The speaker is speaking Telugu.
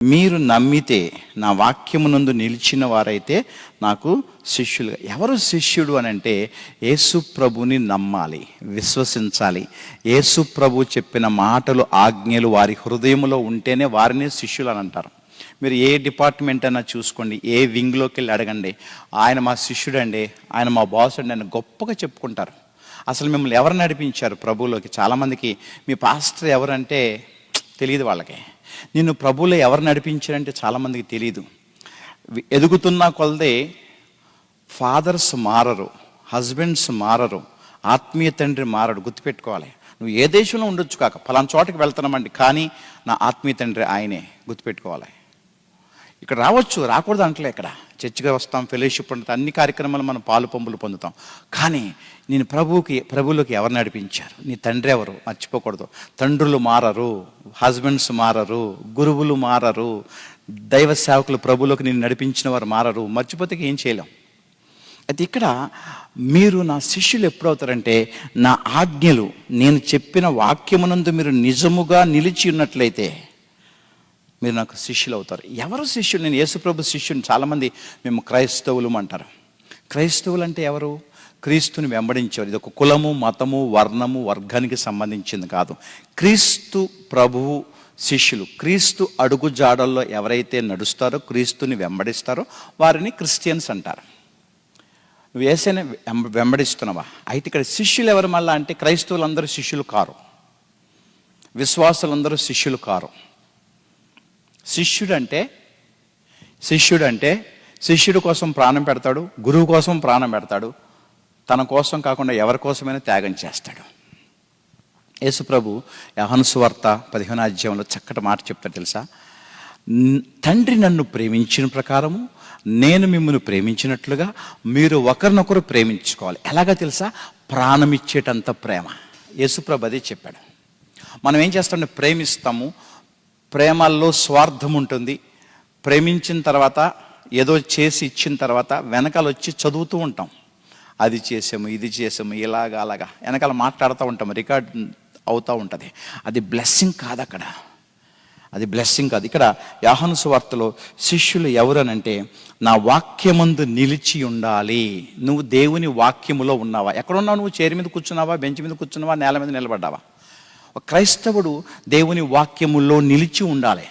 మీరు నమ్మితే, నా వాక్యమునందు నిలిచిన వారైతే నాకు శిష్యులుగా. ఎవరు శిష్యుడు అని అంటే, యేసు ప్రభుని నమ్మాలి, విశ్వసించాలి. యేసు ప్రభు చెప్పిన మాటలు, ఆజ్ఞలు వారి హృదయంలో ఉంటేనే వారిని శిష్యులు అని అంటారు. మీరు ఏ డిపార్ట్మెంట్ అయినా చూసుకోండి, ఏ వింగ్లోకి వెళ్ళి అడగండి, ఆయన మా శిష్యుడండి, ఆయన మా బాస్ అండి అని గొప్పగా చెప్పుకుంటారు. అసలు మిమ్మల్ని ఎవరు నడిపించారు ప్రభువులోకి? చాలామందికి మీ పాస్టర్ ఎవరంటే తెలియదు వాళ్ళకి. నిన్ను ప్రభువులో ఎవరు నడిపించారంటే చాలామందికి తెలియదు. ఎదుగుతున్న కొలదే ఫాదర్స్ మారరు, హస్బెండ్స్ మారరు, ఆత్మీయ తండ్రి మారడు. గుర్తుపెట్టుకోవాలి. నువ్వు ఏ దేశంలో ఉండొచ్చు కాక, పలానా చోటకి వెళ్తున్నామండి, కానీ నా ఆత్మీయ తండ్రి ఆయనే. గుర్తుపెట్టుకోవాలి. ఇక్కడ రావచ్చు, రాకూడదు అంటలే. ఇక్కడ చర్చిగా వస్తాం, ఫెలోషిప్ ఉంటుంది, అన్ని కార్యక్రమాలు మనం పాలు పంపులు పొందుతాం. కానీ నేను ప్రభువులోకి ఎవరు నడిపించారు? నీ తండ్రి ఎవరు? మర్చిపోకూడదు. తండ్రులు మారరు, హస్బెండ్స్ మారరు, గురువులు మారరు, దైవ సేవకులు ప్రభువులోకి నేను నడిపించిన వారు మారరు. మర్చిపోతే ఏం చేయలేం. అయితే ఇక్కడ మీరు నా శిష్యులు ఎప్పుడవుతారంటే, నా ఆజ్ఞలు, నేను చెప్పిన వాక్యమునందు మీరు నిజముగా నిలిచి ఉన్నట్లయితే మీరు నాకు శిష్యులు అవుతారు. ఎవరు శిష్యుడు? నేను యేసుప్రభు శిష్యుని. చాలామంది మేము క్రైస్తవులు అంటారు. క్రైస్తవులు అంటే ఎవరు? క్రీస్తుని వెంబడించేవారు. ఇది ఒక కులము, మతము, వర్ణము, వర్గానికి సంబంధించింది కాదు. క్రీస్తు ప్రభువు శిష్యులు. క్రీస్తు అడుగు జాడల్లో ఎవరైతే నడుస్తారో, క్రీస్తుని వెంబడిస్తారో వారిని క్రిస్టియన్స్ అంటారు. నువ్వు యేసుని వెంబడిస్తున్నావా? అయితే ఇక్కడ శిష్యులు ఎవరు మళ్ళా అంటే, క్రైస్తవులందరూ శిష్యులు కారు, విశ్వాసులందరూ శిష్యులు కారు. శిష్యుడు కోసం ప్రాణం పెడతాడు, గురువు కోసం ప్రాణం పెడతాడు, తన కోసం కాకుండా ఎవరి కోసమైనా త్యాగం చేస్తాడు. యేసుప్రభు యోహాను సువార్త 15వ అధ్యాయంలో చక్కటి మాట చెప్తాడు తెలుసా? తండ్రి నన్ను ప్రేమించిన ప్రకారము నేను మిమ్మల్ని ప్రేమించినట్లుగా మీరు ఒకరినొకరు ప్రేమించుకోవాలి. ఎలాగా తెలుసా? ప్రాణం ఇచ్చేటంత ప్రేమ. యేసుప్రభు అదే చెప్పాడు. మనం ఏం చేస్తామంటే ప్రేమిస్తాము, ప్రేమల్లో స్వార్థం ఉంటుంది. ప్రేమించిన తర్వాత ఏదో చేసి ఇచ్చిన తర్వాత వెనకాల వచ్చి చదువుతూ ఉంటాం, అది చేసాము, ఇది చేసాము, ఇలాగా అలాగా వెనకాల మాట్లాడుతూ ఉంటాము, రికార్డ్ అవుతూ ఉంటుంది. అది బ్లెస్సింగ్ కాదు. అక్కడ అది బ్లెస్సింగ్ కాదు. ఇక్కడ యోహాను సువార్తలో శిష్యులు ఎవరనంటే, నా వాక్యమందు నిలిచి ఉండాలి. నువ్వు దేవుని వాక్యములో ఉన్నావా? ఎక్కడున్నావు నువ్వు? చైర్ మీద కూర్చున్నావా, బెంచ్ మీద కూర్చున్నావా, నేల మీద నిలబడ్డావా? ఒక క్రైస్తవుడు దేవుని వాక్యములో నిలిచి ఉండాలి.